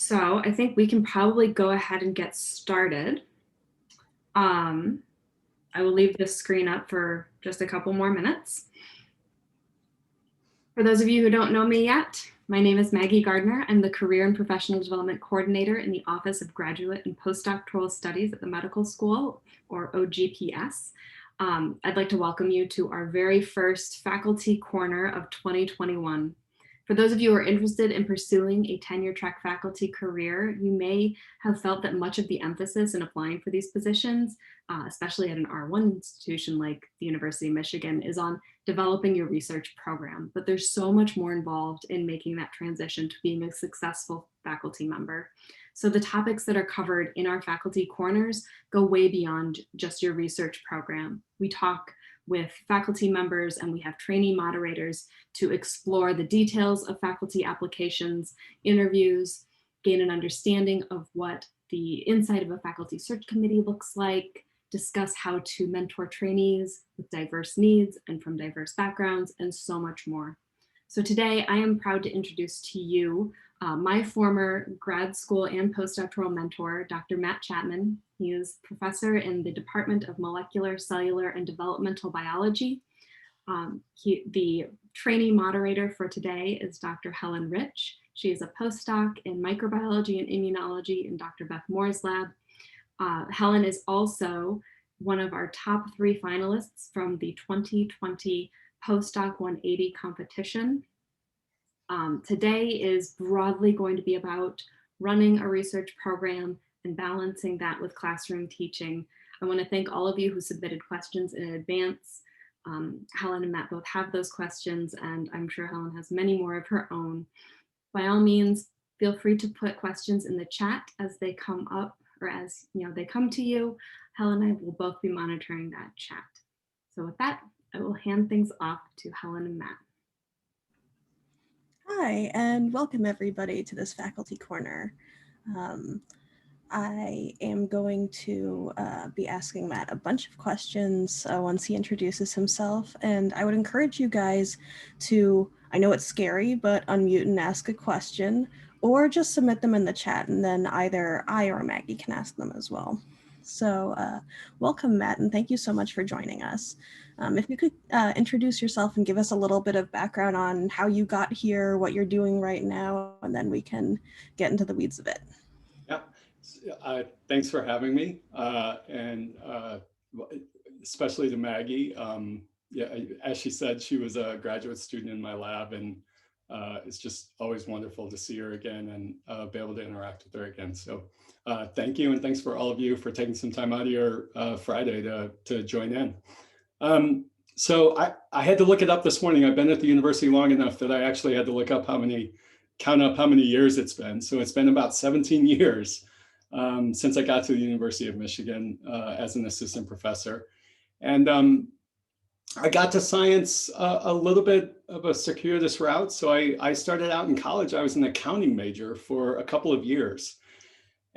So I think we can probably go ahead and get started. I will leave this screen up for just a couple more minutes. For those of you who don't know me yet, my name is Maggie Gardner. I'm the Career and Professional Development Coordinator in the Office of Graduate and Postdoctoral Studies at the Medical School, or OGPS. I'd like to welcome you to our very first Faculty Corner of 2021. For those of you who are interested in pursuing a tenure-track faculty career, you may have felt that much of the emphasis in applying for these positions, especially at an R1 institution like the University of Michigan, is on developing your research program. But there's so much more involved in making that transition to being a successful faculty member. So the topics that are covered in our faculty corners go way beyond just your research program. We talk with faculty members and we have trainee moderators to explore the details of faculty applications, interviews, gain an understanding of what the inside of a faculty search committee looks like, discuss how to mentor trainees with diverse needs and from diverse backgrounds, and so much more. So today I am proud to introduce to you my former grad school and postdoctoral mentor, Dr. Matt Chapman. He is professor in the Department of Molecular, Cellular, and Developmental Biology. The trainee moderator for today is Dr. Helen Rich. She is a postdoc in microbiology and immunology in Dr. Beth Moore's lab. Helen is also one of our top 3 finalists from the 2020 Postdoc 180 competition. Today is broadly going to be about running a research program and balancing that with classroom teaching. I want to thank all of you who submitted questions in advance. Helen and Matt both have those questions, and I'm sure Helen has many more of her own. By all means, feel free to put questions in the chat as they come up, or as they come to you. Helen and I will both be monitoring that chat. So with that, I will hand things off to Helen and Matt. Hi, and welcome everybody to this Faculty Corner. I am going to be asking Matt a bunch of questions once he introduces himself, and I would encourage you guys to, I know it's scary, but unmute and ask a question, or just submit them in the chat, and then either I or Maggie can ask them as well. So welcome, Matt, and thank you so much for joining us. If you could introduce yourself and give us a little bit of background on how you got here, what you're doing right now, and then we can get into the weeds of it. Yeah, thanks for having me, and especially to Maggie. Yeah, as she said, she was a graduate student in my lab, and it's just always wonderful to see her again and be able to interact with her again. So thank you, and thanks for all of you for taking some time out of your Friday to join in. So I had to look it up this morning. I've been at the university long enough that I actually had to look up count up how many years it's been. So it's been about 17 years since I got to the University of Michigan as an assistant professor. And I got to science a little bit of a circuitous route. So I started out in college. I was an accounting major for a couple of years.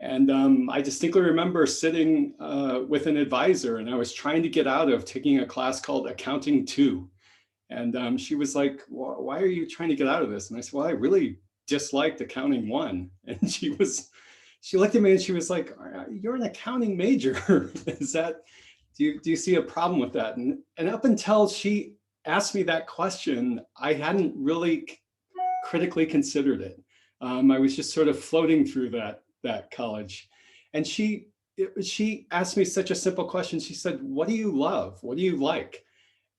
And I distinctly remember sitting with an advisor, and I was trying to get out of taking a class called Accounting 2. And she was like, why are you trying to get out of this? And I said, well, I really disliked Accounting 1. And she looked at me and she was like, you're an accounting major. Is that, do you see a problem with that? And up until she asked me that question, I hadn't really critically considered it. I was just sort of floating through that college. And she asked me such a simple question. She said, what do you love? What do you like?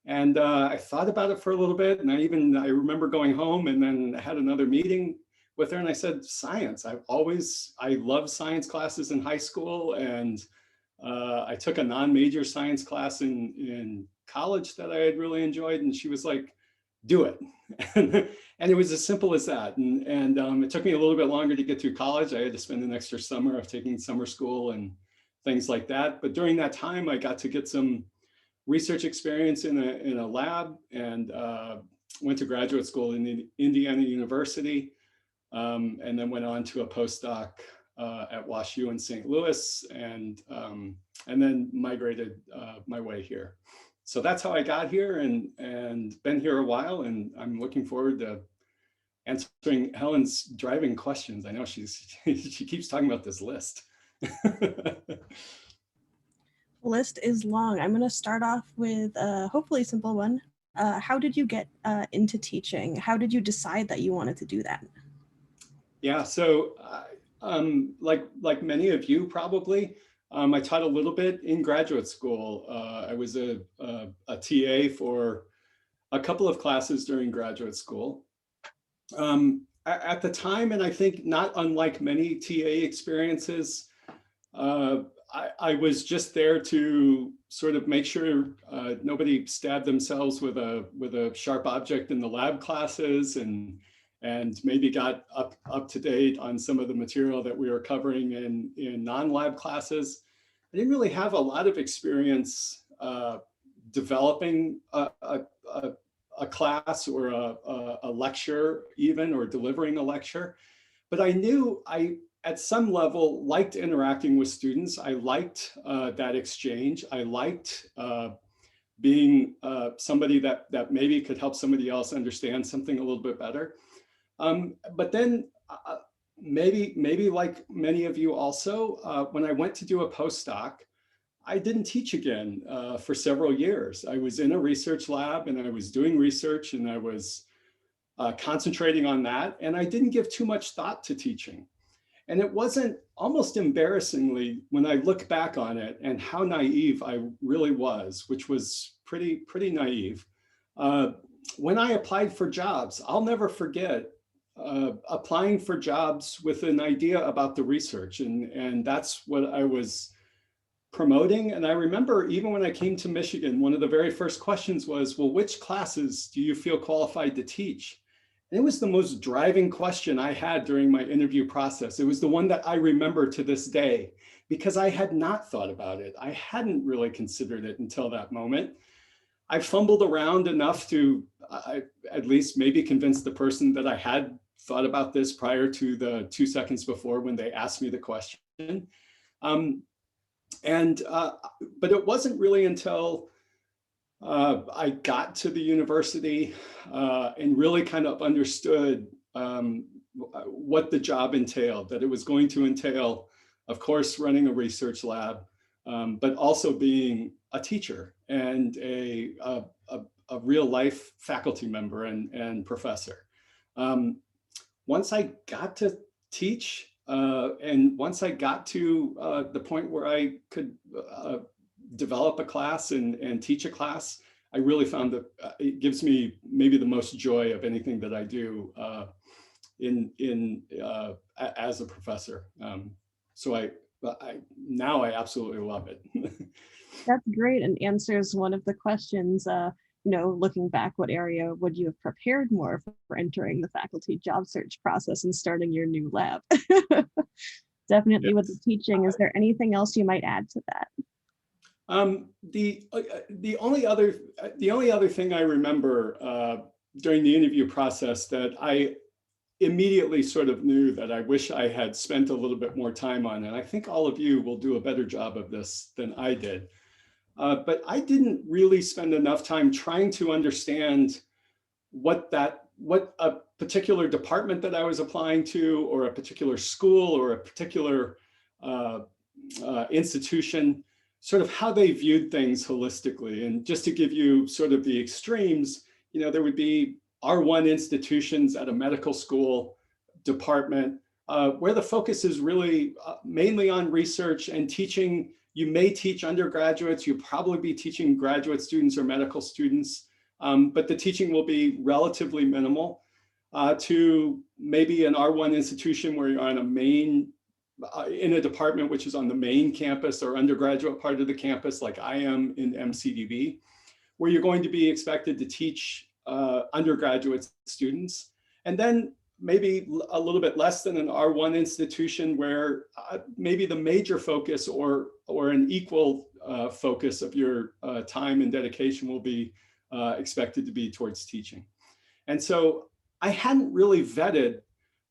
And I thought about it for a little bit. And I remember going home and then had another meeting with her. And I said, science. I loved science classes in high school. And I took a non-major science class in college that I had really enjoyed. And she was like, do it. And it was as simple as that. And it took me a little bit longer to get through college. I had to spend an extra summer of taking summer school and things like that. But during that time, I got to get some research experience in a lab, and went to graduate school in Indiana University, and then went on to a postdoc at WashU in St. Louis, and then migrated my way here. So that's how I got here, and been here a while, and I'm looking forward to answering Helen's driving questions. I know she keeps talking about this list. The list is long. I'm going to start off with hopefully a simple one. How did you get into teaching? How did you decide that you wanted to do that? Yeah, so like many of you probably, I taught a little bit in graduate school. I was a TA for a couple of classes during graduate school. At the time, and I think not unlike many TA experiences, I was just there to sort of make sure nobody stabbed themselves with a sharp object in the lab classes, and maybe got up to date on some of the material that we were covering in non-lab classes. I didn't really have a lot of experience developing a class or a lecture even, or delivering a lecture. But I knew I, at some level, liked interacting with students. I liked that exchange. I liked being somebody that maybe could help somebody else understand something a little bit better. But then maybe like many of you also, when I went to do a postdoc, I didn't teach again for several years. I was in a research lab and I was doing research and I was concentrating on that. And I didn't give too much thought to teaching. And it wasn't, almost embarrassingly, when I look back on it and how naive I really was, which was pretty naive. When I applied for jobs, I'll never forget applying for jobs with an idea about the research. And that's what I was promoting. And I remember even when I came to Michigan, one of the very first questions was, well, which classes do you feel qualified to teach? And it was the most driving question I had during my interview process. It was the one that I remember to this day, because I had not thought about it. I hadn't really considered it until that moment. I fumbled around enough to at least maybe convince the person that I had thought about this prior to the 2 seconds before when they asked me the question. But it wasn't really until I got to the university and really kind of understood what the job entailed, that it was going to entail, of course, running a research lab, but also being a teacher and a real life faculty member and professor. Once I got to teach, and once I got to the point where I could develop a class and teach a class, I really found that it gives me maybe the most joy of anything that I do as a professor. So now I absolutely love it. That's great, and answers one of the questions. Looking back, what area would you have prepared more for entering the faculty job search process and starting your new lab? Definitely. Yes. With the teaching, is there anything else you might add to that? The only other thing I remember during the interview process that I immediately sort of knew that I wish I had spent a little bit more time on, and I think all of you will do a better job of this than I did. But I didn't really spend enough time trying to understand what a particular department that I was applying to, or a particular school, or a particular institution, sort of how they viewed things holistically. And just to give you sort of the extremes, there would be R1 institutions at a medical school department where the focus is really mainly on research and teaching. You may teach undergraduates, you'll probably be teaching graduate students or medical students, but the teaching will be relatively minimal, to maybe an R1 institution where you're on in a department which is on the main campus or undergraduate part of the campus, like I am in MCDB, where you're going to be expected to teach undergraduate students. And then maybe a little bit less than an R1 institution where maybe the major focus or an equal focus of your time and dedication will be expected to be towards teaching. And so I hadn't really vetted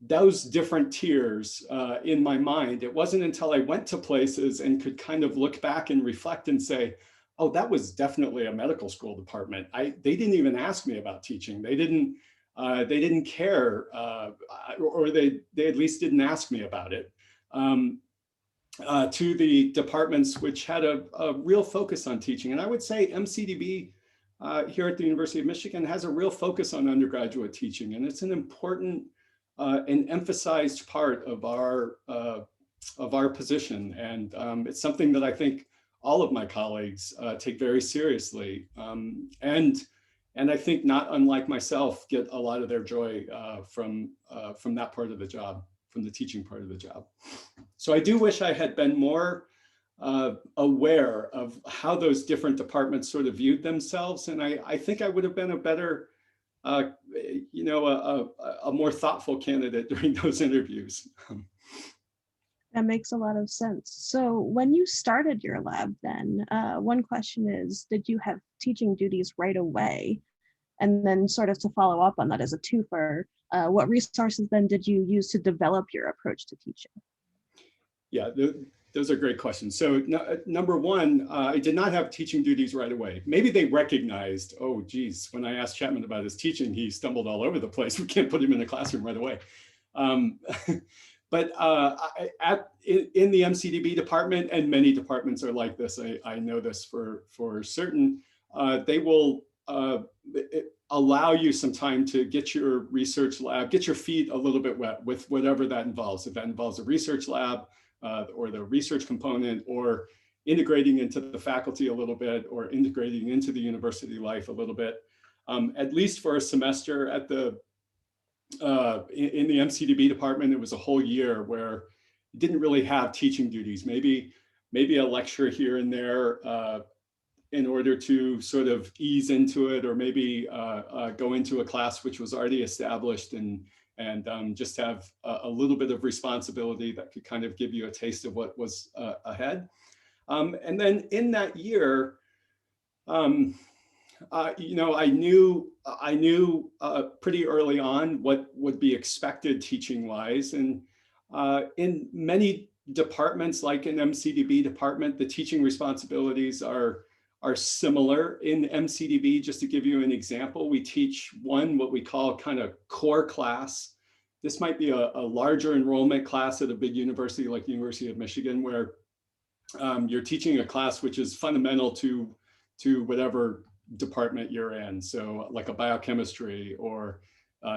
those different tiers in my mind. It wasn't until I went to places and could kind of look back and reflect and say, oh, that was definitely a medical school department. They didn't even ask me about teaching. They didn't They didn't care, or they at least didn't ask me about it. To the departments which had a real focus on teaching. And I would say MCDB here at the University of Michigan has a real focus on undergraduate teaching. And it's an important and emphasized part of our position. And it's something that I think all of my colleagues take very seriously. And I think, not unlike myself, get a lot of their joy from that part of the job, from the teaching part of the job. So I do wish I had been more aware of how those different departments sort of viewed themselves. And I think I would have been a better, a more thoughtful candidate during those interviews. That makes a lot of sense. So when you started your lab then, one question is, did you have teaching duties right away? And then sort of to follow up on that as a twofer, what resources then did you use to develop your approach to teaching? Yeah, those are great questions. So number one, I did not have teaching duties right away. Maybe they recognized, oh, geez, when I asked Chapman about his teaching, he stumbled all over the place. We can't put him in the classroom right away. But in the MCDB department, and many departments are like this, I know this for certain, they will allow you some time to get your research lab, get your feet a little bit wet with whatever that involves. If that involves a research lab or the research component, or integrating into the faculty a little bit, or integrating into the university life a little bit, at least for a semester at the in the MCDB department, it was a whole year where you didn't really have teaching duties. Maybe a lecture here and there in order to sort of ease into it, or maybe go into a class which was already established and just have a little bit of responsibility that could kind of give you a taste of what was ahead. And then in that year, I knew pretty early on what would be expected teaching wise. And in many departments, like an MCDB department, the teaching responsibilities are similar. In MCDB, just to give you an example, we teach what we call kind of core class. This might be a larger enrollment class at a big university like the University of Michigan, where you're teaching a class which is fundamental to whatever department you're in. So like a biochemistry or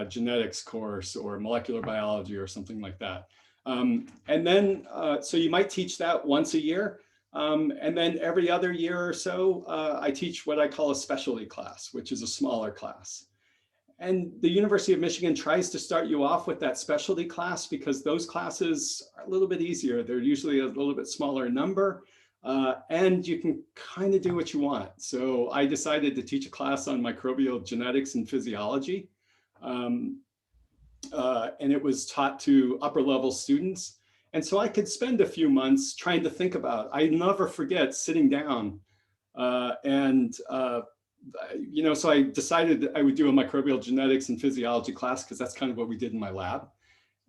genetics course or molecular biology or something like that. And then, so you might teach that once a year. And then every other year or so, I teach what I call a specialty class, which is a smaller class. And the University of Michigan tries to start you off with that specialty class because those classes are a little bit easier. They're usually a little bit smaller number, and you can kind of do what you want. So I decided to teach a class on microbial genetics and physiology. And it was taught to upper level students. And so I could spend a few months trying to think about, I never forget sitting down so I decided that I would do a microbial genetics and physiology class because that's kind of what we did in my lab.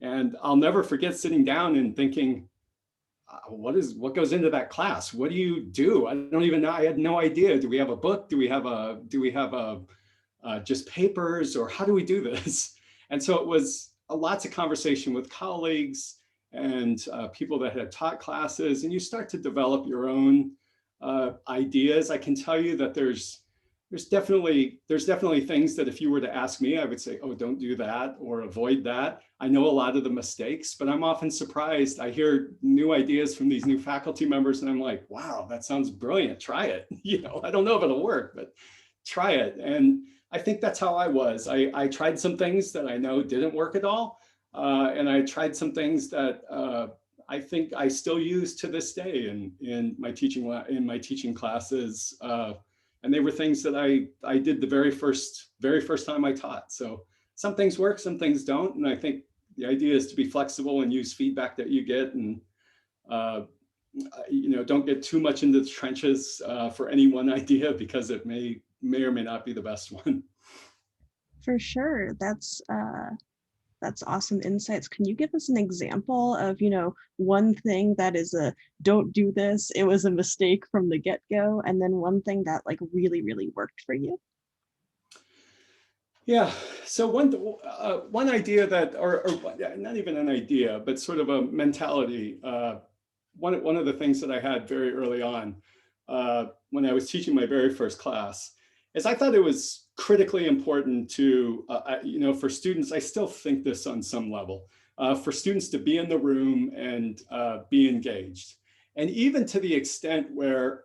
And I'll never forget sitting down and thinking, what goes into that class? What do you do? I don't even know. I had no idea. Do we have a book? Do we have just papers, or how do we do this? And so it was lots of conversation with colleagues and people that had taught classes, and you start to develop your own ideas. I can tell you that there's definitely things that if you were to ask me, I would say, oh, don't do that or avoid that. I know a lot of the mistakes, but I'm often surprised. I hear new ideas from these new faculty members and I'm like, wow, that sounds brilliant. Try it. I don't know if it'll work, but try it. And I think that's how I was. I tried some things that I know didn't work at all. And I tried some things that I think I still use to this day in my teaching classes. And they were things that I did the very first time I taught. So some things work, some things don't. And I think the idea is to be flexible and use feedback that you get, and don't get too much into the trenches for any one idea, because it may or may not be the best one. For sure. That's awesome insights. Can you give us an example of, one thing that is don't do this, it was a mistake from the get-go, and then one thing that like really, really worked for you? Yeah. So one idea that, or not even an idea, but sort of a mentality. One of the things that I had very early on when I was teaching my very first class is I thought it was critically important to, for students. I still think this on some level, for students to be in the room and be engaged, and even to the extent where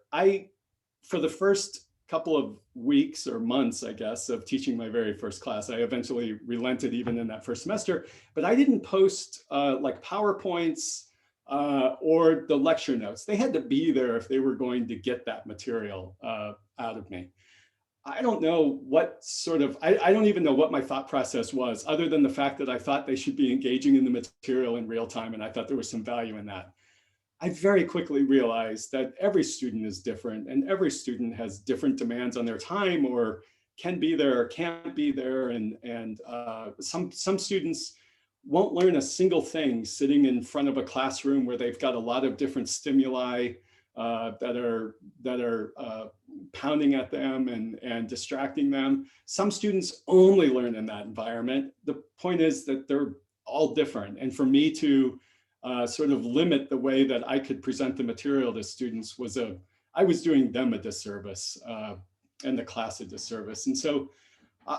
for the first couple of weeks or months, I guess, of teaching my very first class, I eventually relented even in that first semester, but I didn't post like PowerPoints or the lecture notes. They had to be there if they were going to get that material out of me. I don't know what sort of, I don't even know what my thought process was, other than the fact that I thought they should be engaging in the material in real time, and I thought there was some value in that. I very quickly realized that every student is different and every student has different demands on their time, or can be there or can't be there. And some students won't learn a single thing sitting in front of a classroom where they've got a lot of different stimuli that are pounding at them and distracting them. Some students only learn in that environment. The point is that they're all different. And for me to sort of limit the way that I could present the material to students I was doing them a disservice and the class a disservice. And so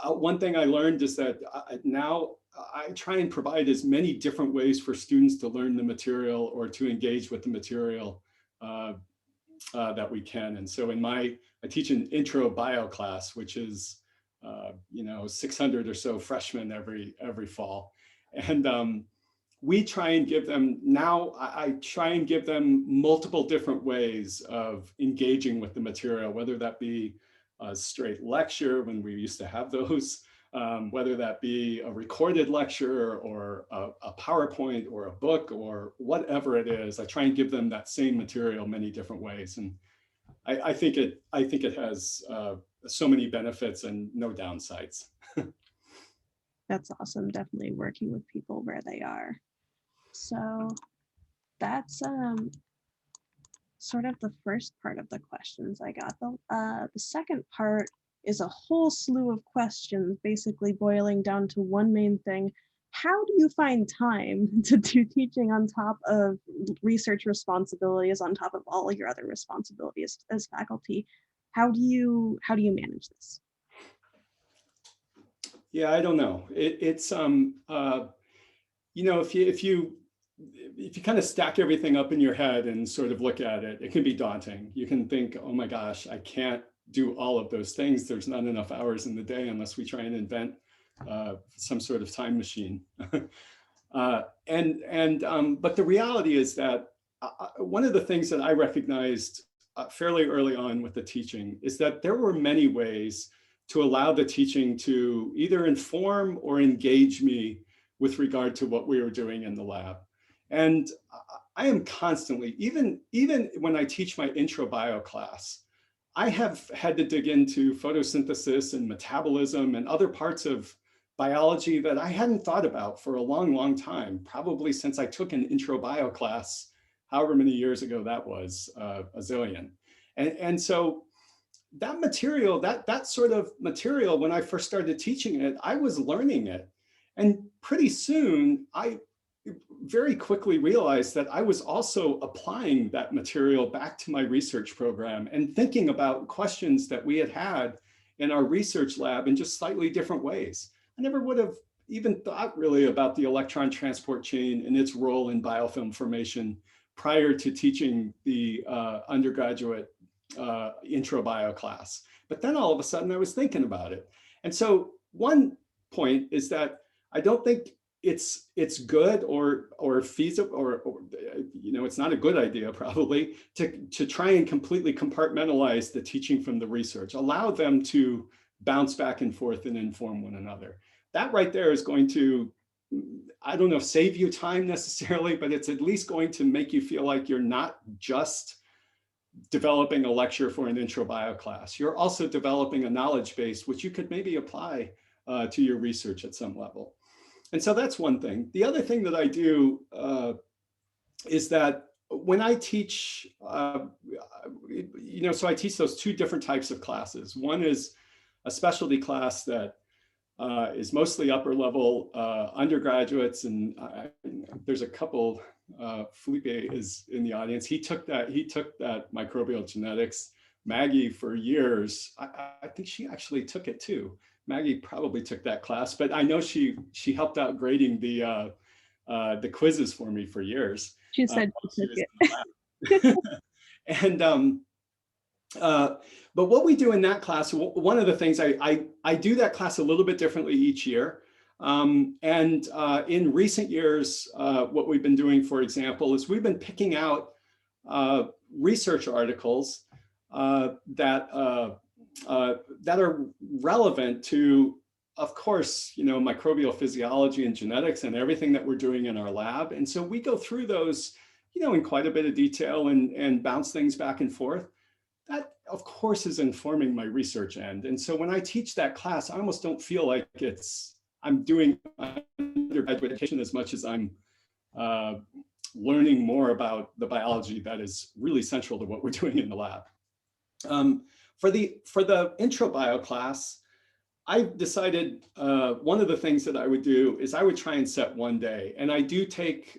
one thing I learned is that now I try and provide as many different ways for students to learn the material or to engage with the material that we can. And so I teach an intro bio class, which is 600 or so freshmen every fall. And we try and give them, now I try and give them multiple different ways of engaging with the material, whether that be a straight lecture when we used to have those, whether that be a recorded lecture or a PowerPoint or a book or whatever it is. I try and give them that same material many different ways. And I think it has so many benefits and no downsides. That's awesome. Definitely working with people where they are. So that's sort of the first part of the questions I got. The second part is a whole slew of questions, basically boiling down to one main thing. How do you find time to do teaching on top of research responsibilities, on top of all your other responsibilities as faculty? How do you manage this? Yeah, I don't know. It's if you kind of stack everything up in your head and sort of look at it, it can be daunting. You can think, oh my gosh, I can't do all of those things. There's not enough hours in the day unless we try and invent some sort of time machine. But the reality is that one of the things that I recognized fairly early on with the teaching is that there were many ways to allow the teaching to either inform or engage me with regard to what we were doing in the lab. And I am constantly, even when I teach my intro bio class, I have had to dig into photosynthesis and metabolism and other parts of biology that I hadn't thought about for a long, long time, probably since I took an intro bio class, however many years ago that was, a zillion. And so that material, that sort of material, when I first started teaching it, I was learning it. And pretty soon, I very quickly realized that I was also applying that material back to my research program and thinking about questions that we had in our research lab in just slightly different ways. I never would have even thought really about the electron transport chain and its role in biofilm formation prior to teaching the undergraduate intro bio class. But then all of a sudden I was thinking about it. And so one point is that I don't think it's good or feasible or it's not a good idea probably to try and completely compartmentalize the teaching from the research. Allow them to bounce back and forth and inform one another. That right there is going to, I don't know, save you time necessarily, but it's at least going to make you feel like you're not just developing a lecture for an intro bio class. You're also developing a knowledge base, which you could maybe apply to your research at some level. And so that's one thing. The other thing that I do is that when I teach, so I teach those two different types of classes. One is a specialty class that is mostly upper level undergraduates, and there's a couple. Felipe is in the audience. He took that microbial genetics. Maggie for years. I think she actually took it too. Maggie probably took that class, but I know she helped out grading the quizzes for me for years. She said she took it. And but what we do in that class, one of the things I do that class a little bit differently each year. In recent years, what we've been doing, for example, is we've been picking out research articles that are relevant to, of course, microbial physiology and genetics and everything that we're doing in our lab. And so we go through those, in quite a bit of detail and bounce things back and forth. That, of course, is informing my research end. And so when I teach that class, I almost don't feel like I'm doing undergraduate education as much as I'm learning more about the biology that is really central to what we're doing in the lab. For the intro bio class, I've decided one of the things that I would do is I would try and set one day. And I do take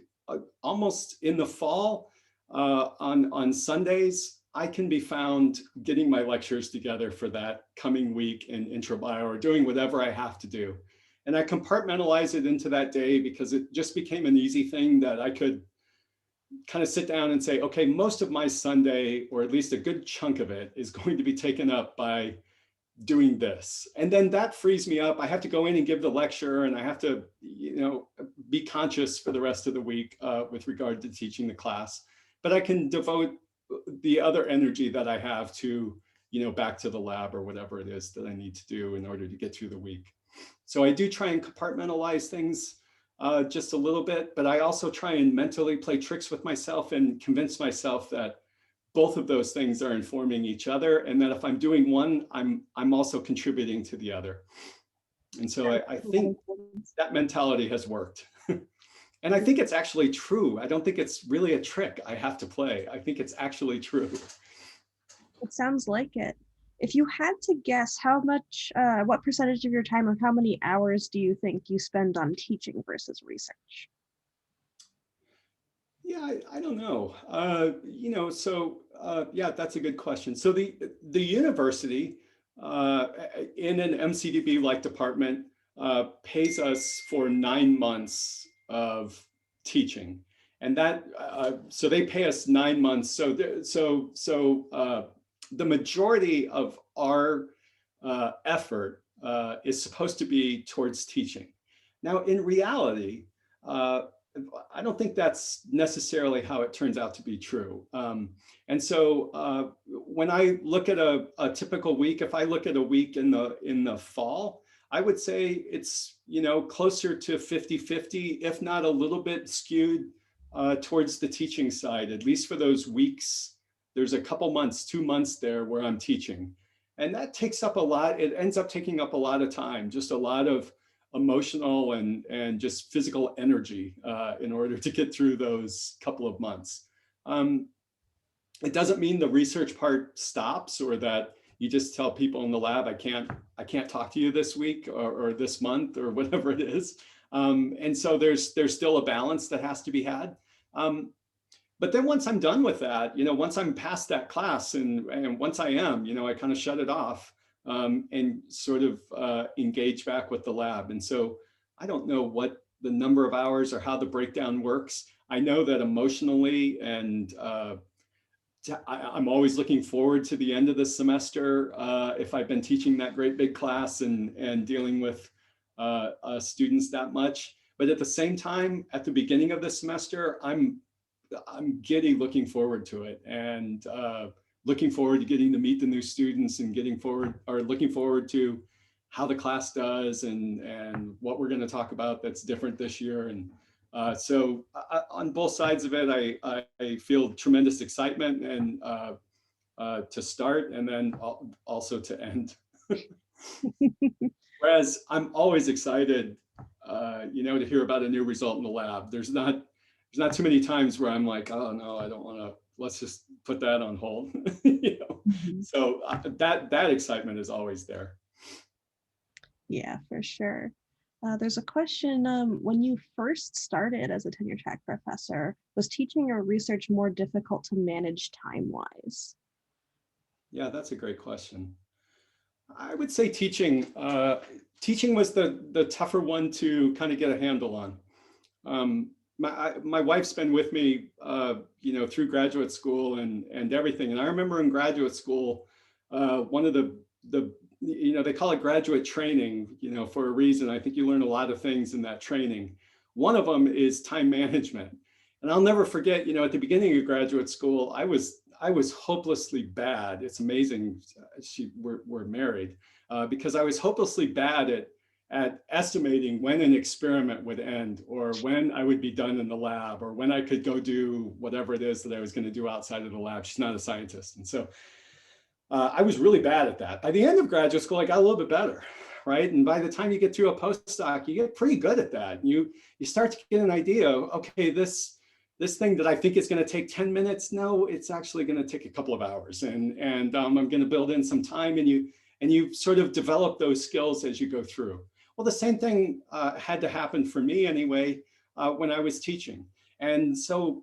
almost in the fall on Sundays, I can be found getting my lectures together for that coming week in intro bio or doing whatever I have to do. And I compartmentalize it into that day because it just became an easy thing that I could kind of sit down and say, okay, most of my Sunday, or at least a good chunk of it, is going to be taken up by doing this. And then that frees me up. I have to go in and give the lecture, and I have to, be conscious for the rest of the week with regard to teaching the class. But I can devote the other energy that I have to, back to the lab or whatever it is that I need to do in order to get through the week. So I do try and compartmentalize things just a little bit, but I also try and mentally play tricks with myself and convince myself that both of those things are informing each other, and that if I'm doing one, I'm also contributing to the other. And so I think that mentality has worked. And I think it's actually true. I don't think it's really a trick I have to play. I think it's actually true. It sounds like it. If you had to guess what percentage of your time or how many hours do you think you spend on teaching versus research? Yeah, I don't know. Yeah, that's a good question. So the university in an MCDB-like department pays us for 9 months of teaching, and that so they pay us 9 months. So the majority of our effort is supposed to be towards teaching. Now, in reality, I don't think that's necessarily how it turns out to be true. And so when I look at a typical week, if I look at a week in the fall, I would say it's closer to 50-50, if not a little bit skewed towards the teaching side, at least for those weeks. There's a couple months, 2 months there where I'm teaching. And that takes up a lot. It ends up taking up a lot of time, just a lot of emotional and just physical energy in order to get through those couple of months. It doesn't mean the research part stops, or that you just tell people in the lab, I can't talk to you this week or this month or whatever it is. And so there's still a balance that has to be had. But then once I'm done with that, once I'm past that class and once I am, I kind of shut it off and sort of engage back with the lab. And so I don't know what the number of hours or how the breakdown works. I know that emotionally and I'm always looking forward to the end of the semester if I've been teaching that great big class and dealing with students that much. But at the same time, at the beginning of the semester, I'm giddy looking forward to it, and looking forward to getting to meet the new students and looking forward to how the class does and what we're going to talk about that's different this year. And so on both sides of it, I feel tremendous excitement and to start and then also to end. Whereas I'm always excited, to hear about a new result in the lab. There's not too many times where I'm like, oh no, I don't want to, let's just put that on hold. Mm-hmm. So that excitement is always there. Yeah, for sure. There's a question, when you first started as a tenure track professor, was teaching or research more difficult to manage time-wise? Yeah, that's a great question. I would say teaching. Teaching was the tougher one to kind of get a handle on. My wife's been with me, through graduate school and everything. And I remember in graduate school, one of the they call it graduate training, for a reason. I think you learn a lot of things in that training. One of them is time management. And I'll never forget, at the beginning of graduate school, I was hopelessly bad. It's amazing. We're married, because I was hopelessly bad at estimating when an experiment would end, or when I would be done in the lab, or when I could go do whatever it is that I was going to do outside of the lab. She's not a scientist. And so I was really bad at that. By the end of graduate school, I got a little bit better, right? And by the time you get through a postdoc, you get pretty good at that. You start to get an idea, okay, this thing that I think is going to take 10 minutes, no, it's actually going to take a couple of hours. And I'm going to build in some time, and you sort of develop those skills as you go through. Well, the same thing had to happen for me anyway, when I was teaching. And so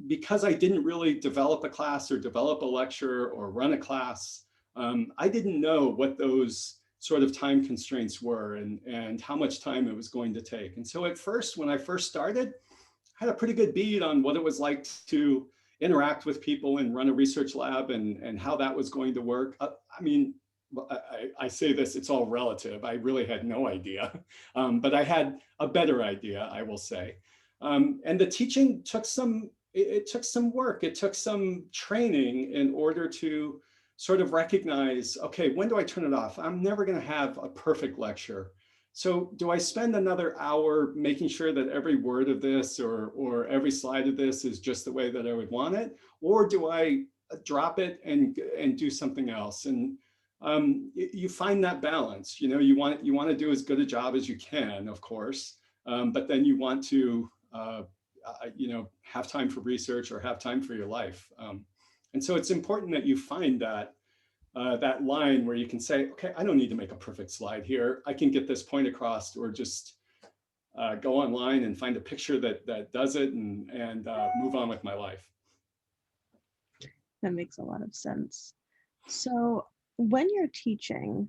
because I didn't really develop a class or develop a lecture or run a class, I didn't know what those sort of time constraints were, and how much time it was going to take. And so at first, when I first started, I had a pretty good bead on what it was like to interact with people and run a research lab, and how that was going to work. I mean, I say this, it's all relative. I really had no idea, but I had a better idea, I will say. And the teaching took it took some work. It took some training in order to sort of recognize, okay, when do I turn it off? I'm never going to have a perfect lecture. So do I spend another hour making sure that every word of this or every slide of this is just the way that I would want it? Or do I drop it and do something else? And you find that balance. You want to do as good a job as you can, of course, but then you want to have time for research or have time for your life. And so it's important that you find that line where you can say, okay, I don't need to make a perfect slide here. I can get this point across, or just go online and find a picture that does it, and move on with my life. That makes a lot of sense. So when you're teaching,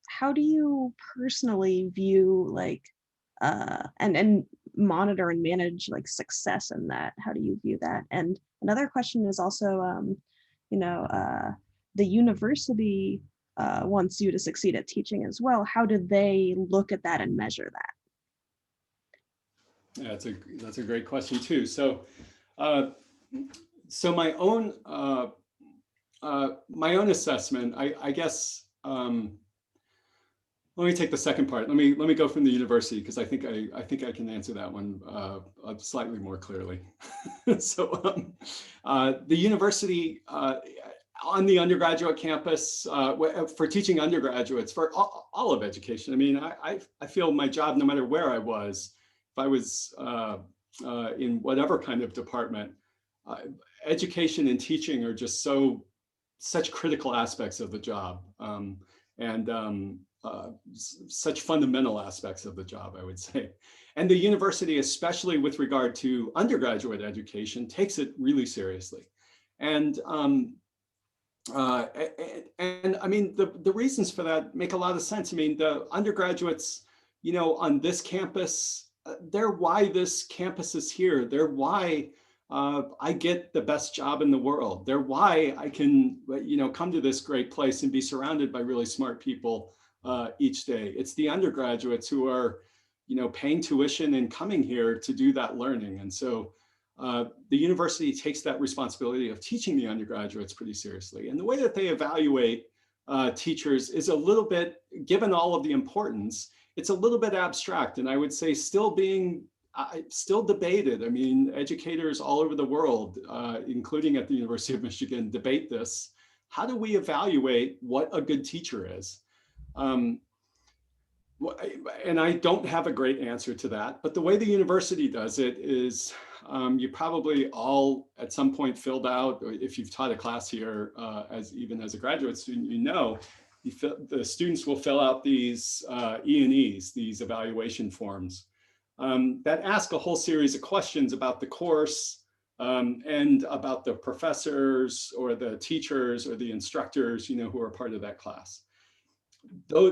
how do you personally view and monitor and manage success in that? How do you view that? And another question is also, you know, uh, the university wants you to succeed at teaching as well. How do they look at that and measure that? Yeah, that's a great question too. So, so my own assessment, I guess. Let me take the second part. Let me go from the university, because I think I can answer that one slightly more clearly. So the university, on the undergraduate campus, for teaching undergraduates, for all of education. I mean, I feel my job, no matter where I was, if I was in whatever kind of department, uh, education and teaching are just such critical aspects of the job. And such fundamental aspects of the job, I would say. And the university, especially with regard to undergraduate education, takes it really seriously. And I mean, the reasons for that make a lot of sense. I mean, the undergraduates, on this campus, they're why this campus is here. They're why I get the best job in the world. They're why I can, come to this great place and be surrounded by really smart people each day. It's the undergraduates who are, paying tuition and coming here to do that learning. And so the university takes that responsibility of teaching the undergraduates pretty seriously. And the way that they evaluate teachers is a little bit, given all of the importance, it's a little bit abstract. And I would say still debated. I mean, educators all over the world, including at the University of Michigan, debate this. How do we evaluate what a good teacher is? And I don't have a great answer to that, but the way the university does it is you probably all at some point filled out, or if you've taught a class here even as a graduate student, the students will fill out these E&Es, these evaluation forms, that ask a whole series of questions about the course and about the professors or the teachers or the instructors, who are part of that class. Though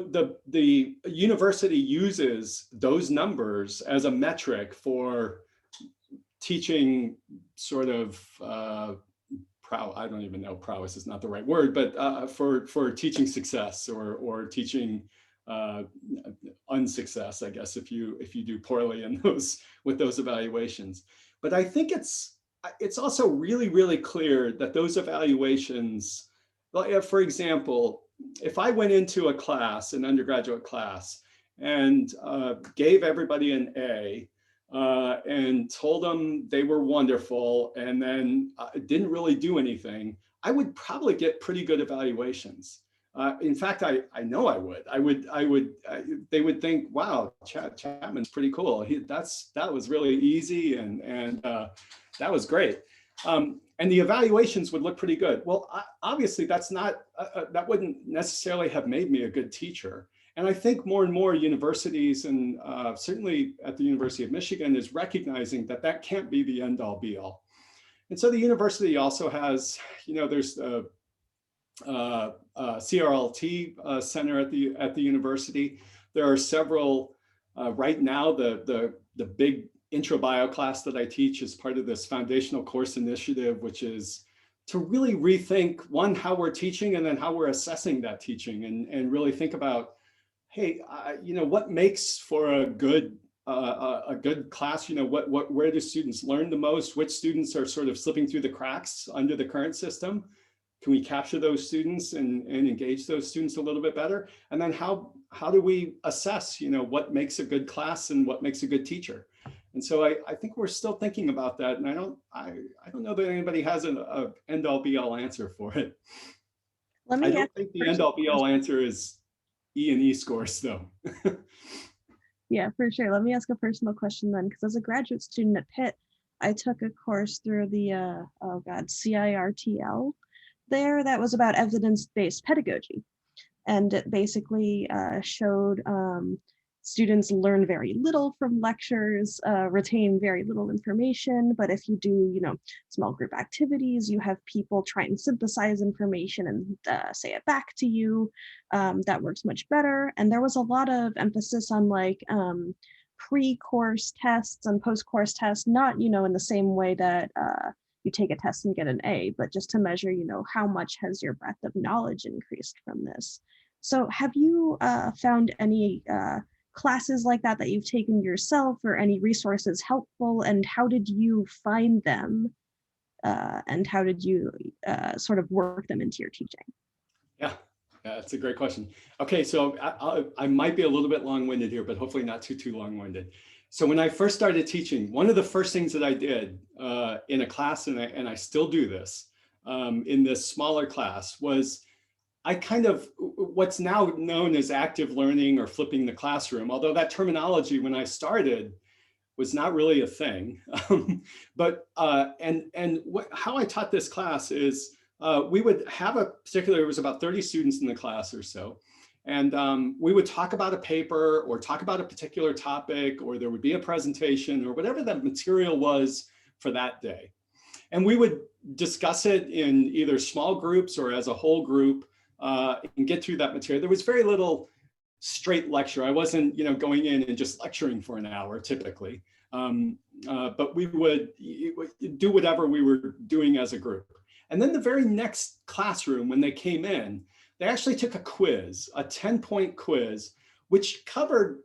the university uses those numbers as a metric for teaching sort of I don't even know, prowess is not the right word, but for teaching success or teaching unsuccess, I guess, if you do poorly in with those evaluations. But I think it's also really, really clear that those evaluations, for example, if I went into a class, an undergraduate class, and gave everybody an A, and told them they were wonderful, and then didn't really do anything, I would probably get pretty good evaluations. In fact, I know I would. They would think, "Wow, Chapman's pretty cool. That was really easy, and that was great." And the evaluations would look pretty good. Well, obviously, that's not that wouldn't necessarily have made me a good teacher. And I think more and more universities, and certainly at the University of Michigan, is recognizing that that can't be the end all be all. And so the university also has, there's a CRLT center at the university. There are several right now. The big intro bio class that I teach is part of this foundational course initiative, which is to really rethink, one, how we're teaching, and then how we're assessing that teaching, and really think about, hey, what makes for a good class? Where do students learn the most? Which students are sort of slipping through the cracks under the current system? Can we capture those students and engage those students a little bit better? And then how do we assess, what makes a good class and what makes a good teacher? And so I think we're still thinking about that, and I don't know that anybody has an end all be all answer for it. I don't think the end all be all answer is E&E scores, though. Yeah, for sure. Let me ask a personal question then, because as a graduate student at Pitt, I took a course through the CIRTL there that was about evidence-based pedagogy, and it basically showed students learn very little from lectures, retain very little information, but if you do, small group activities, you have people try and synthesize information and say it back to you. That works much better. And there was a lot of emphasis on pre-course tests and post-course tests, not, in the same way that you take a test and get an A, but just to measure, how much has your breadth of knowledge increased from this. So have you found any classes like that you've taken yourself, or any resources helpful, and how did you find them, and how did you sort of work them into your teaching? Yeah, that's a great question. Okay, so I might be a little bit long-winded here, but hopefully not too long-winded. So when I first started teaching, one of the first things that I did in a class, and I still do this in this smaller class, was I kind of, what's now known as active learning or flipping the classroom, although that terminology when I started was not really a thing. But how I taught this class is we would have a particular, it was about 30 students in the class or so. And we would talk about a paper or talk about a particular topic, or there would be a presentation or whatever that material was for that day. And we would discuss it in either small groups or as a whole group. And get through that material. There was very little straight lecture. I wasn't, going in and just lecturing for an hour typically, but we would do whatever we were doing as a group. And then the very next classroom, when they came in, they actually took a quiz, a 10-point quiz, which covered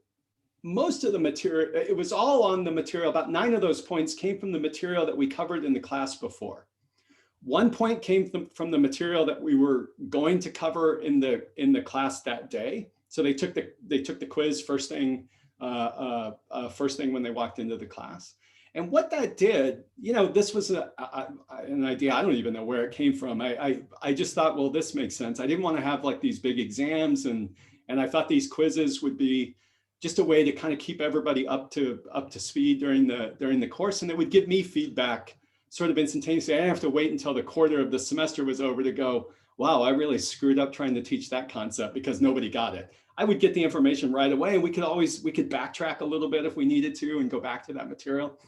most of the material. It was all on the material. About 9 of those points came from the material that we covered in the class before. 1 point came from the material that we were going to cover in the class that day. So they took the quiz first thing when they walked into the class. And what that did, this was an idea. I don't even know where it came from. I just thought, well, this makes sense. I didn't want to have like these big exams, and I thought these quizzes would be just a way to kind of keep everybody up to speed during the course, and it would give me feedback sort of instantaneously. I didn't have to wait until the quarter of the semester was over to go, wow, I really screwed up trying to teach that concept because nobody got it. I would get the information right away, and we could backtrack a little bit if we needed to and go back to that material.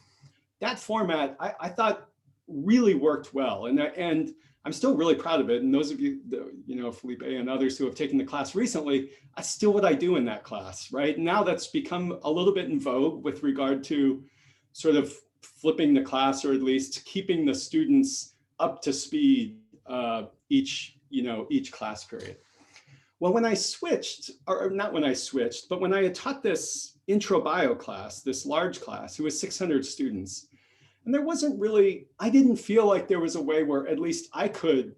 That format, I thought really worked well. And I'm still really proud of it. And those of you, Felipe and others who have taken the class recently, that's still what I do in that class, right? Now that's become a little bit in vogue with regard to sort of flipping the class, or at least keeping the students up to speed each class period. Well, when I switched, or not when I switched, but when I had taught this intro bio class, this large class, it was 600 students. And there wasn't really, I didn't feel like there was a way where at least I could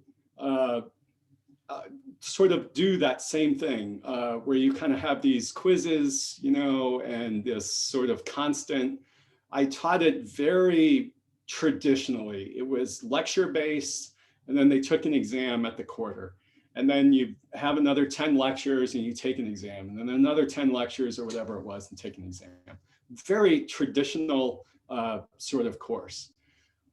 sort of do that same thing, where you kind of have these quizzes, and this sort of constant. I taught it very traditionally. It was lecture based, and then they took an exam at the quarter. And then you have another 10 lectures and you take an exam, and then another 10 lectures or whatever it was and take an exam. Very traditional sort of course.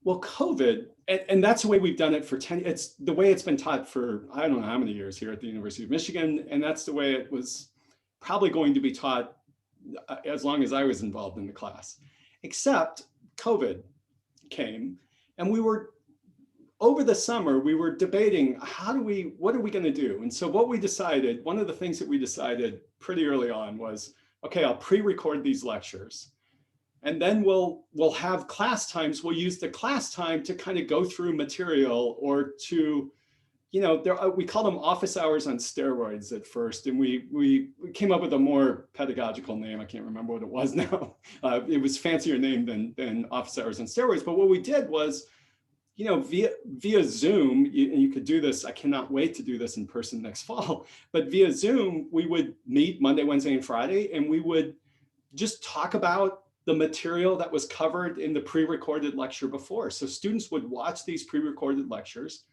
Well, COVID, and that's the way we've done it for 10, it's the way it's been taught for, I don't know how many years here at the University of Michigan. And that's the way it was probably going to be taught as long as I was involved in the class. Except COVID came, and we were, over the summer, we were debating, what are we going to do? And so what we decided, one of the things that we decided pretty early on was, okay, I'll pre-record these lectures. And then we'll have class times. We'll use the class time to kind of go through material, or to, we call them office hours on steroids at first. And we came up with a more pedagogical name. I can't remember what it was now. It was fancier name than office hours on steroids. But what we did was, via Zoom, and you could do this, I cannot wait to do this in person next fall, but via Zoom, we would meet Monday, Wednesday, and Friday, and we would just talk about the material that was covered in the pre-recorded lecture before. So students would watch these pre-recorded lectures,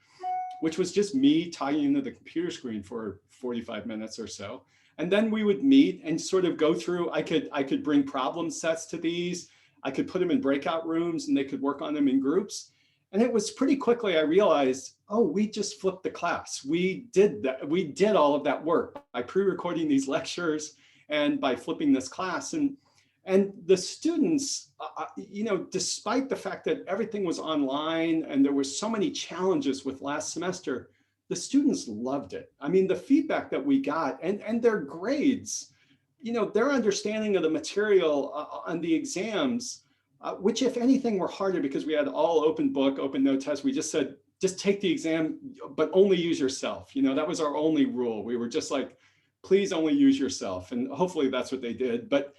which was just me talking into the computer screen for 45 minutes or so. And then we would meet and sort of go through, I could bring problem sets to these, I could put them in breakout rooms, and they could work on them in groups. And it was pretty quickly I realized, oh, we just flipped the class. We did that. We did all of that work by pre-recording these lectures and by flipping this class. And the students, despite the fact that everything was online and there were so many challenges with last semester, the students loved it. I mean, the feedback that we got and their grades, their understanding of the material on the exams, which if anything were harder because we had all open book, open note tests. We just said, just take the exam, but only use yourself. That was our only rule. We were just like, please only use yourself. And hopefully that's what they did. But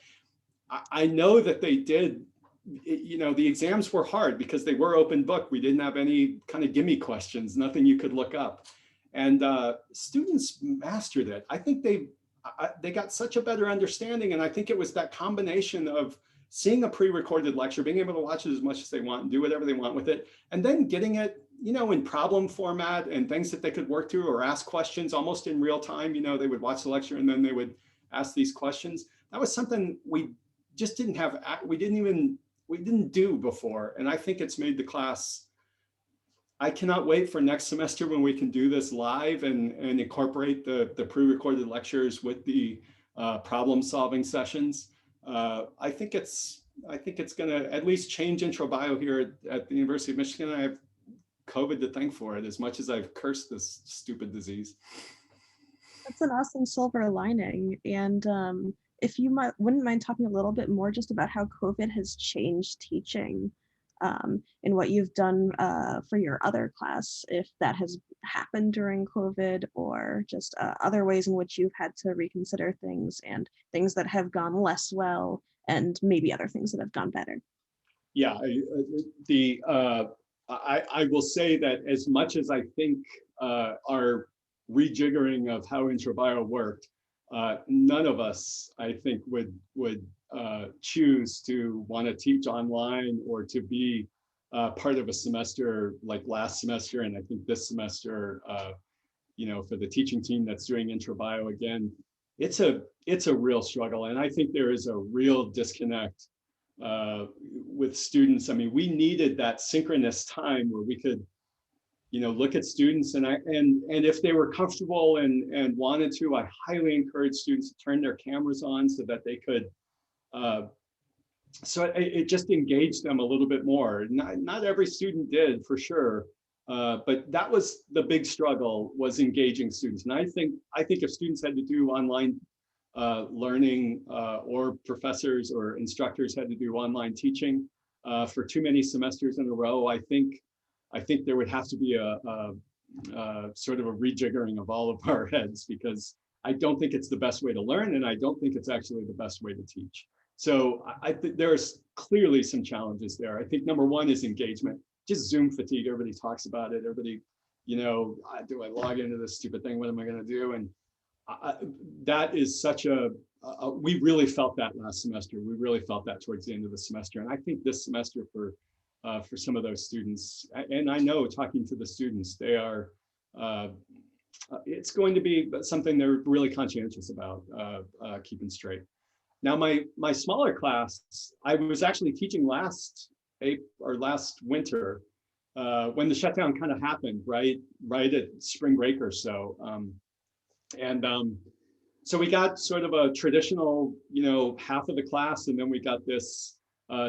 I know that they did, the exams were hard because they were open book. We didn't have any kind of gimme questions, nothing you could look up. And students mastered it. I think they got such a better understanding. And I think it was that combination of seeing a pre-recorded lecture, being able to watch it as much as they want and do whatever they want with it, and then getting it, in problem format and things that they could work through or ask questions almost in real time. They would watch the lecture and then they would ask these questions. That was something we just didn't have, we didn't do before. And I think it's made the class, I cannot wait for next semester when we can do this live and incorporate the pre-recorded lectures with the problem solving sessions. I think it's going to at least change intro bio here at the University of Michigan. I have COVID to thank for it, as much as I've cursed this stupid disease. That's an awesome silver lining. And if you wouldn't mind talking a little bit more just about how COVID has changed teaching and what you've done for your other class, if that has happened during COVID, or just other ways in which you've had to reconsider things and things that have gone less well, and maybe other things that have gone better. Yeah, I will say that as much as I think our rejiggering of how intro bio worked, none of us, I think, would choose to want to teach online or to be part of a semester like last semester. And I think this semester, for the teaching team that's doing intro bio again, it's a real struggle. And I think there is a real disconnect with students. I mean, we needed that synchronous time where we could look at students, and if they were comfortable and wanted to, I highly encourage students to turn their cameras on so that they could, so it just engaged them a little bit more. Not every student did, for sure, but that was the big struggle, was engaging students. And I think if students had to do online learning, or professors or instructors had to do online teaching for too many semesters in a row, I think there would have to be a sort of a rejiggering of all of our heads, because I don't think it's the best way to learn, and I don't think it's actually the best way to teach. So I think there's clearly some challenges there. I think number one is engagement, just Zoom fatigue. Everybody talks about it. Everybody, do I log into this stupid thing? What am I going to do? And that is such we really felt that last semester. We really felt that towards the end of the semester. And I think this semester for some of those students, and I know, talking to the students, they are, it's going to be something they're really conscientious about keeping straight. Now, my smaller class, I was actually teaching last winter when the shutdown kind of happened, right at spring break or so. So we got sort of a traditional, half of the class, and then we got this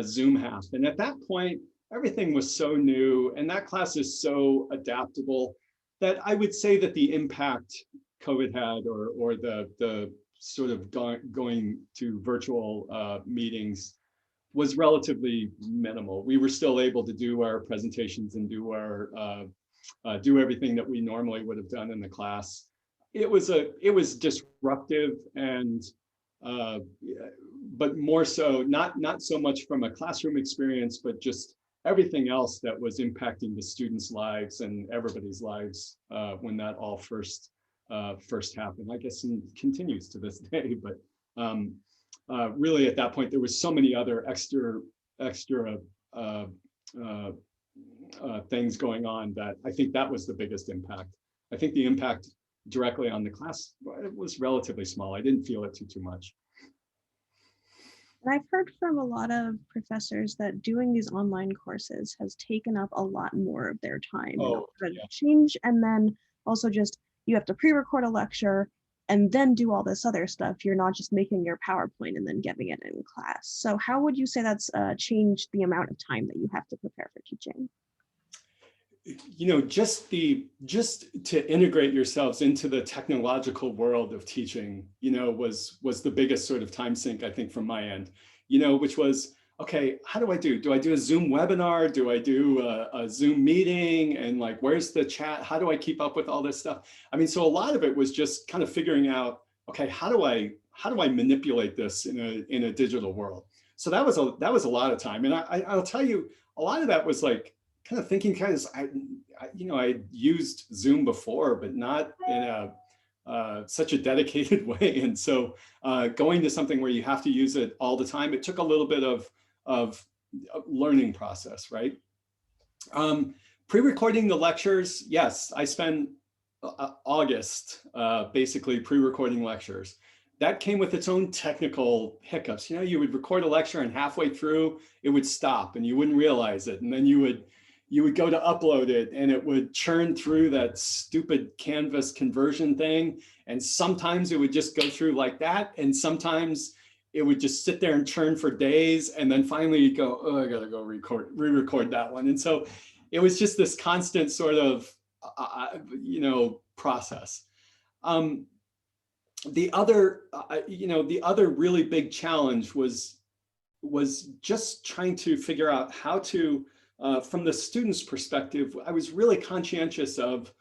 Zoom half. And at that point, everything was so new, and that class is so adaptable that I would say that the impact COVID had, or the sort of going to virtual meetings, was relatively minimal. We were still able to do our presentations and do everything that we normally would have done in the class. It was disruptive, and but more so, not so much from a classroom experience, but just everything else that was impacting the students' lives and everybody's lives when that all first happened. I guess and continues to this day, but really at that point there was so many other extra things going on that I think that was the biggest impact. I think the impact directly on the class was relatively small. I didn't feel it too much. And I've heard from a lot of professors that doing these online courses has taken up a lot more of their time in order to change. And then also just, you have to pre-record a lecture and then do all this other stuff. You're not just making your PowerPoint and then giving it in class. So how would you say that's changed the amount of time that you have to prepare for teaching? Just to integrate yourselves into the technological world of teaching, was the biggest sort of time sink, I think, from my end, which was, okay, how do I do a Zoom webinar? Do I do a Zoom meeting? And like, where's the chat? How do I keep up with all this stuff? I mean, so a lot of it was just kind of figuring out, okay, how do I manipulate this in a digital world? So that was a lot of time. And I'll tell you, a lot of that was like, kind of thinking, I used Zoom before, but not in such a dedicated way. And so going to something where you have to use it all the time, it took a little bit of learning process, right? Pre-recording the lectures, yes, I spent August basically pre-recording lectures. That came with its own technical hiccups. You would record a lecture and halfway through it would stop and you wouldn't realize it. And then you would go to upload it and it would churn through that stupid Canvas conversion thing. And sometimes it would just go through like that. And sometimes it would just sit there and churn for days. And then finally you'd go, oh, I gotta go re-record that one. And so it was just this constant sort of, process. The other really big challenge was just trying to figure out how to, from the student's perspective, I was really conscientious of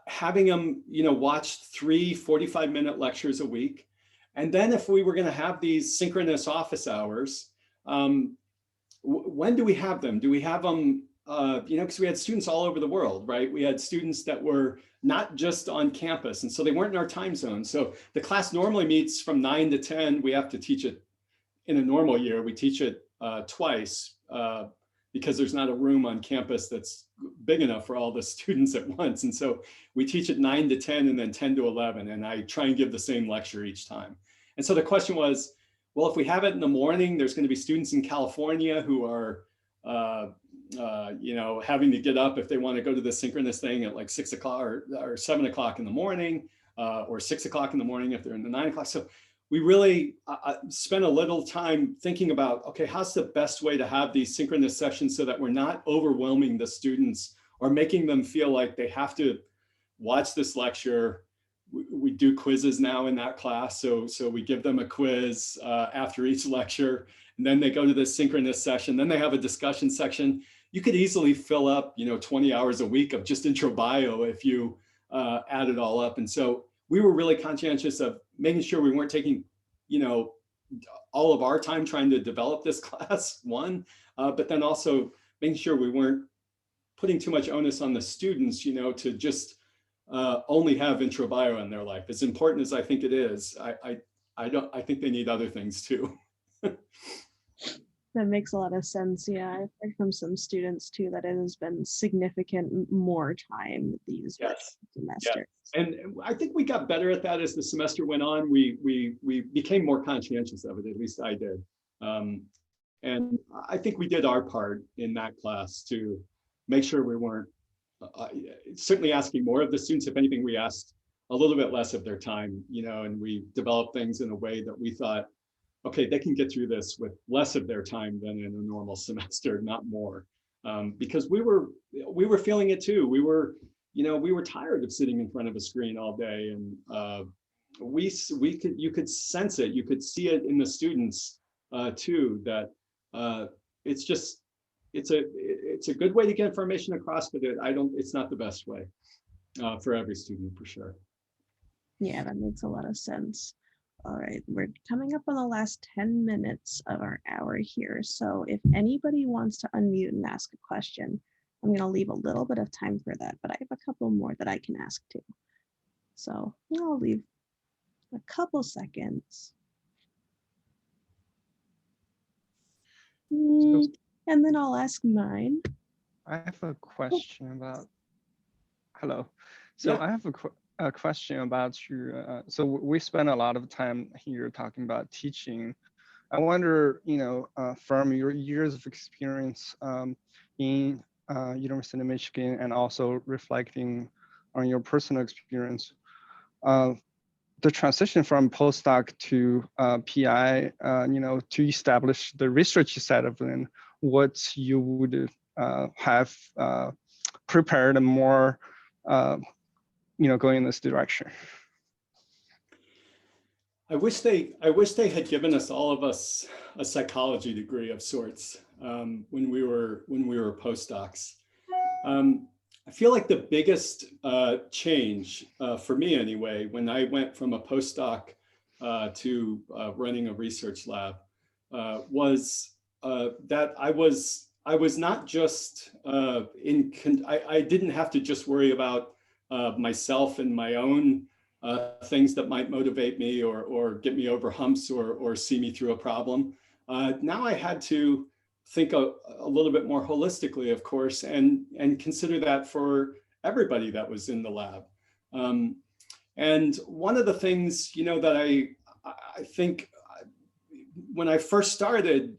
having them, watch 3 45-minute lectures a week. And then if we were going to have these synchronous office hours, when do we have them? Do we have them, because we had students all over the world, right? We had students that were not just on campus, and so they weren't in our time zone. So the class normally meets from 9 to 10. We have to teach it in a normal year. We teach it twice because there's not a room on campus that's big enough for all the students at once. And so we teach it 9 to 10 and then 10 to 11. And I try and give the same lecture each time. And so the question was, well, if we have it in the morning, there's going to be students in California who are having to get up if they want to go to the synchronous thing at like 6 o'clock or 7 o'clock in the morning, or 6 o'clock in the morning if they're in the 9 o'clock. So we really spent a little time thinking about, okay, how's the best way to have these synchronous sessions so that we're not overwhelming the students or making them feel like they have to watch this lecture. We do quizzes now in that class. So we give them a quiz after each lecture, and then they go to this synchronous session. Then they have a discussion section. You could easily fill up, 20 hours a week of just intro bio if you add it all up. And so we were really conscientious of making sure we weren't taking, all of our time trying to develop this class, but then also making sure we weren't putting too much onus on the students, to just only have intro bio in their life. As important as I think it is, I think they need other things too. That makes a lot of sense. Yeah, I've heard from some students too that it has been significant more time these semesters. Yeah. And I think we got better at that as the semester went on. We became more conscientious of it. At least I did. And I think we did our part in that class to make sure we weren't certainly asking more of the students. If anything, we asked a little bit less of their time, and we developed things in a way that we thought, okay, they can get through this with less of their time than in a normal semester, not more. Because we were feeling it too. We were tired of sitting in front of a screen all day, and you could sense it. You could see it in the students too. That it's a good way to get information across, but it's not the best way for every student, for sure. Yeah, that makes a lot of sense. All right, we're coming up on the last 10 minutes of our hour here. So if anybody wants to unmute and ask a question, I'm going to leave a little bit of time for that, but I have a couple more that I can ask too. So I'll leave a couple seconds. And then I'll ask mine. I have a question about, hello. So yeah. I have a question about your, so we spend a lot of time here talking about teaching. I wonder, from your years of experience in University of Michigan and also reflecting on your personal experience, the transition from postdoc to PI, to establish the research side of it, what you would have prepared and more, going in this direction. I wish they had given all of us a psychology degree of sorts when we were postdocs. I feel like the biggest change for me anyway, when I went from a postdoc to running a research lab, was that I was not just I didn't have to just worry about myself and my own things that might motivate me or get me over humps or see me through a problem. Now I had to think a little bit more holistically, of course, and consider that for everybody that was in the lab. And one of the things, that I think when I first started,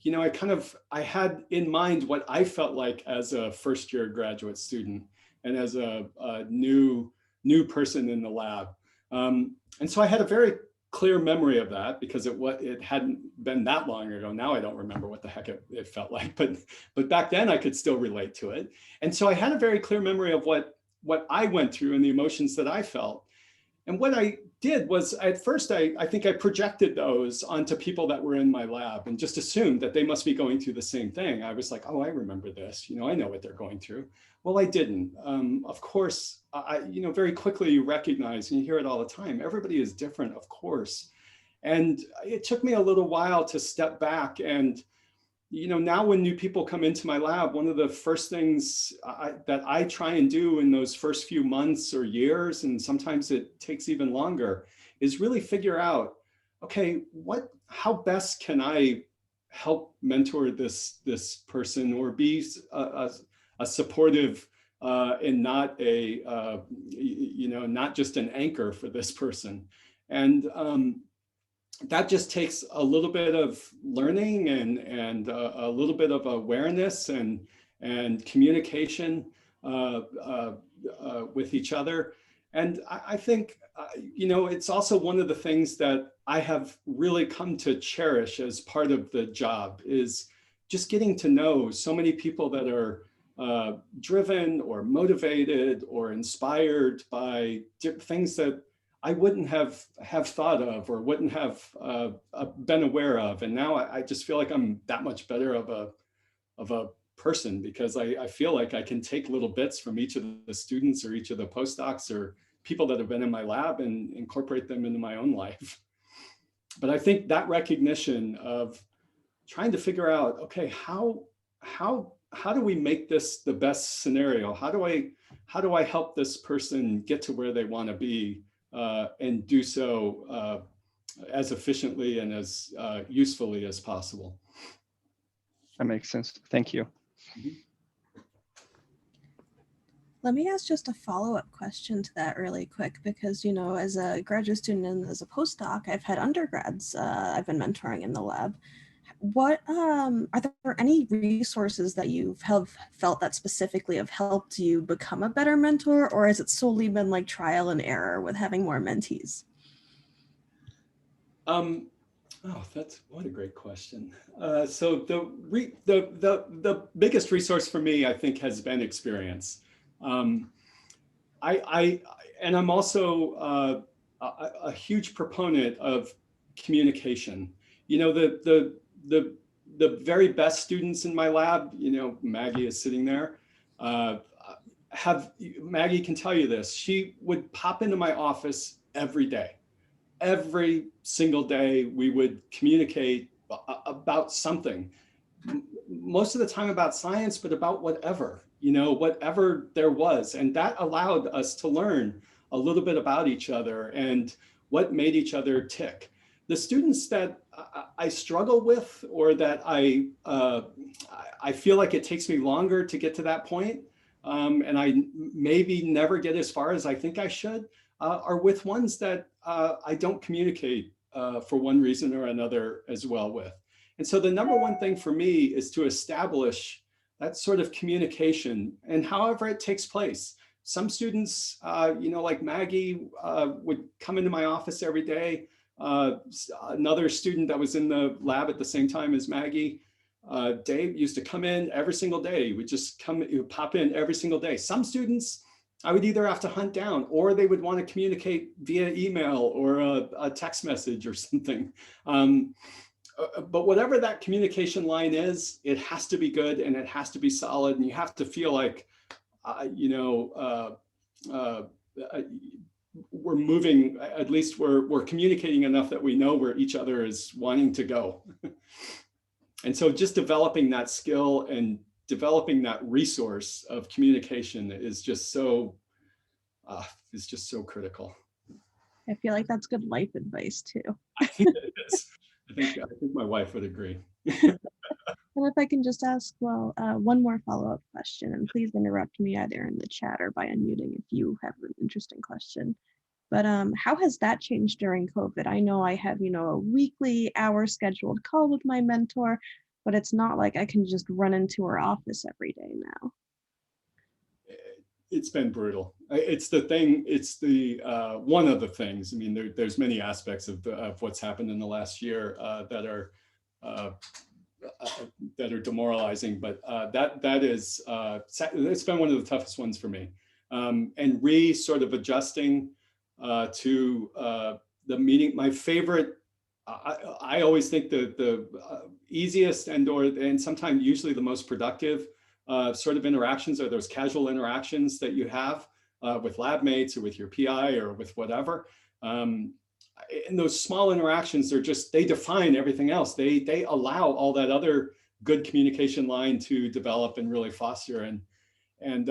I had in mind what I felt like as a first year graduate student and as a new person in the lab. And so I had a very clear memory of that because it hadn't been that long ago. Now I don't remember what the heck it felt like, but back then I could still relate to it. And so I had a very clear memory of what I went through and the emotions that I felt. And what I did was at first, I think I projected those onto people that were in my lab and just assumed that they must be going through the same thing. I was like, oh, I remember this, I know what they're going through. Well, I didn't. Of course, very quickly you recognize, and you hear it all the time, everybody is different, of course. And it took me a little while to step back and, now when new people come into my lab, one of the first things that I try and do in those first few months or years, and sometimes it takes even longer, is really figure out, okay, how best can I help mentor this person or be a supportive and not not just an anchor for this person. And that just takes a little bit of learning and a little bit of awareness and and communication with each other. And I think, it's also one of the things that I have really come to cherish as part of the job is just getting to know so many people that are driven or motivated or inspired by things that I wouldn't have thought of or wouldn't have been aware of. And now I just feel like I'm that much better of a person because I feel like I can take little bits from each of the students or each of the postdocs or people that have been in my lab and incorporate them into my own life. But I think that recognition of trying to figure out, okay, how do we make this the best scenario? How do I help this person get to where they want to be and do so as efficiently and as usefully as possible? That makes sense. Thank you. Mm-hmm. Let me ask just a follow-up question to that really quick, because, as a graduate student and as a postdoc, I've had undergrads I've been mentoring in the lab. What are there any resources that you've felt that specifically have helped you become a better mentor, or has it solely been like trial and error with having more mentees? Oh, what a great question. So the biggest resource for me, I think, has been experience. I'm also a huge proponent of communication. The very best students in my lab, Maggie is sitting there, Maggie can tell you this. She would pop into my office every day. Every single day we would communicate about something, most of the time about science, but about whatever there was. And that allowed us to learn a little bit about each other and what made each other tick. The students that I struggle with, or that I feel like it takes me longer to get to that point, and I maybe never get as far as I think I should, are with ones that I don't communicate for one reason or another as well with. And so the number one thing for me is to establish that sort of communication, and however it takes place. Some students, like Maggie, would come into my office every day. Another student that was in the lab at the same time as Maggie, Dave, used to come in every single day. He would pop in every single day. Some students I would either have to hunt down, or they would want to communicate via email or a text message or something. But whatever that communication line is, it has to be good and it has to be solid. And you have to feel like, we're moving, at least we're communicating enough that we know where each other is wanting to go. And so just developing that skill and developing that resource of communication is just so critical. I feel like that's good life advice too. I think it is. I think my wife would agree. And if I can just ask, one more follow-up question, and please interrupt me either in the chat or by unmuting if you have an interesting question. But how has that changed during COVID? I know I have, a weekly hour scheduled call with my mentor, but it's not like I can just run into her office every day now. It's been brutal. It's the thing. It's the one of the things. I mean, there's many aspects of what's happened in the last year that are demoralizing. But that is it's been one of the toughest ones for me. And sort of adjusting to the meeting. My favorite. I always think the easiest and sometimes usually the most productive sort of interactions are those casual interactions that you have with lab mates or with your PI or with whatever. And those small interactions they define everything else. They allow all that other good communication line to develop and really foster. And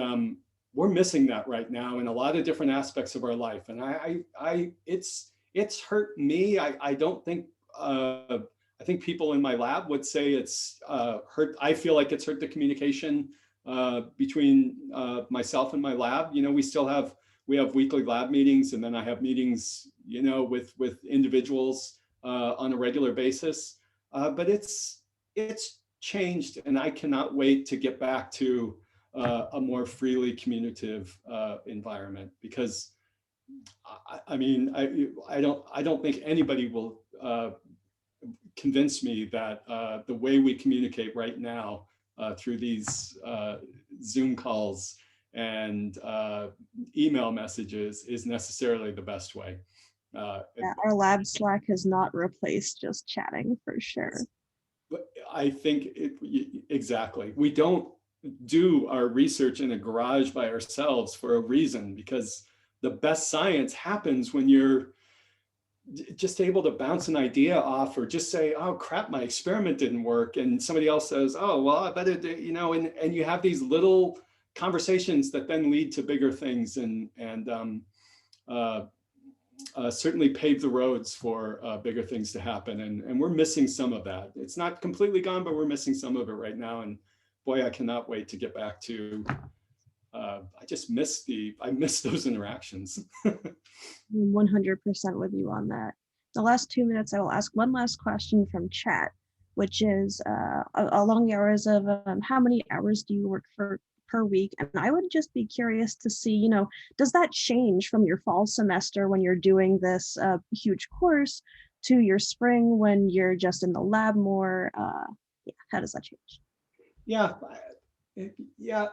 we're missing that right now in a lot of different aspects of our life. And it's hurt me. I don't think, I think people in my lab would say it's hurt. I feel like it's hurt the communication between myself and my lab. We have weekly lab meetings, and then I have meetings, with individuals on a regular basis. But it's changed, and I cannot wait to get back to a more freely communicative environment, because I mean, I don't think anybody will convince me that the way we communicate right now through these Zoom calls and email messages is necessarily the best way. Yeah, our lab Slack has not replaced just chatting for sure. But I think exactly. We don't do our research in a garage by ourselves for a reason, because the best science happens when you're just able to bounce an idea off, or just say, oh crap, my experiment didn't work. And somebody else says, oh, well, I bet it, you know, and you have these little conversations that then lead to bigger things, and certainly pave the roads for bigger things to happen. And we're missing some of that. It's not completely gone, but we're missing some of it right now. And boy, I cannot wait to get back to, I miss those interactions. 100% with you on that. The last 2 minutes, I will ask one last question from chat, which is along the hours of how many hours do you work for per week? And I would just be curious to see, you know, does that change from your fall semester when you're doing this huge course to your spring when you're just in the lab more? Yeah, how does that change? Yeah, yeah.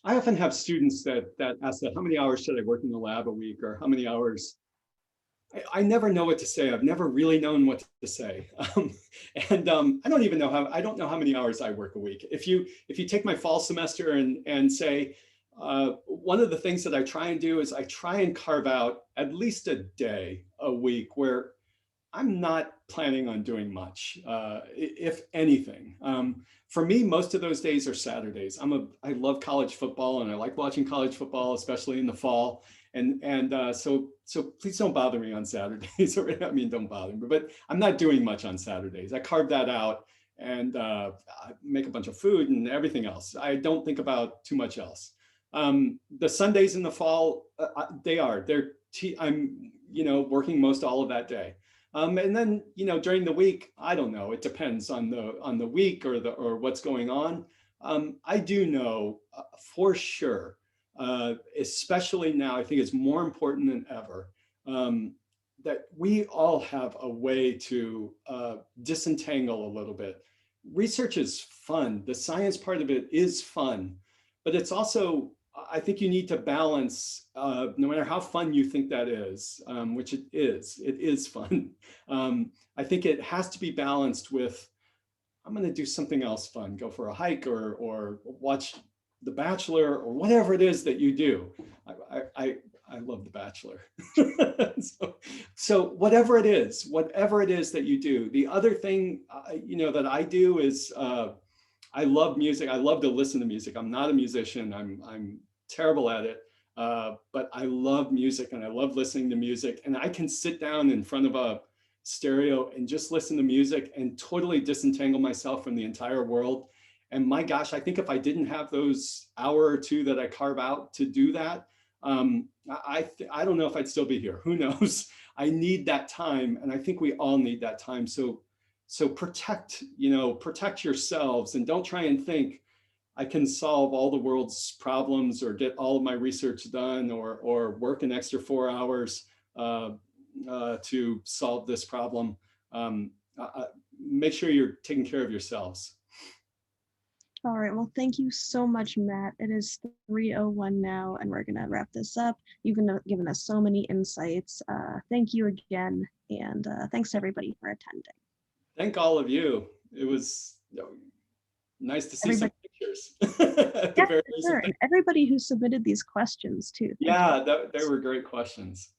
I often have students that ask that, how many hours should I work in the lab a week, or how many hours? I never know what to say. I've never really known what to say. I don't even know I don't know how many hours I work a week. If you take my fall semester and say, one of the things that I try and do is I try and carve out at least a day a week where I'm not planning on doing much, if anything. For me, most of those days are Saturdays. I love college football, and I like watching college football, especially in the fall. So please don't bother me on Saturdays. Or I mean, don't bother me, but I'm not doing much on Saturdays. I carve that out and I make a bunch of food and everything else. I don't think about too much else. The Sundays in the fall, I'm working most all of that day. And then, during the week, I don't know, it depends on the week or what's going on. I do know for sure, especially now, I think it's more important than ever, that we all have a way to disentangle a little bit. Research is fun. The science part of it is fun, but it's also, I think you need to balance, no matter how fun you think that is, which it is fun. I think it has to be balanced with, I'm going to do something else fun, go for a hike or watch The Bachelor or whatever it is that you do. I love The Bachelor. So whatever it is that you do. The other thing, that I do is, I love music. I love to listen to music. I'm not a musician. I'm terrible at it, but I love music and I love listening to music. And I can sit down in front of a stereo and just listen to music and totally disentangle myself from the entire world. And my gosh, I think if I didn't have those hour or two that I carve out to do that, I don't know if I'd still be here. Who knows? I need that time, and I think we all need that time. So protect yourselves, and don't try and think I can solve all the world's problems or get all of my research done or work an extra 4 hours to solve this problem. Make sure you're taking care of yourselves. All right, well, thank you so much, Matt. It is 3:01 now, and we're gonna wrap this up. You've given us so many insights. Thank you again, and thanks to everybody for attending. Thank all of you. It was nice to see some pictures. Yeah, for sure. And everybody who submitted these questions too. Yeah, they were great questions.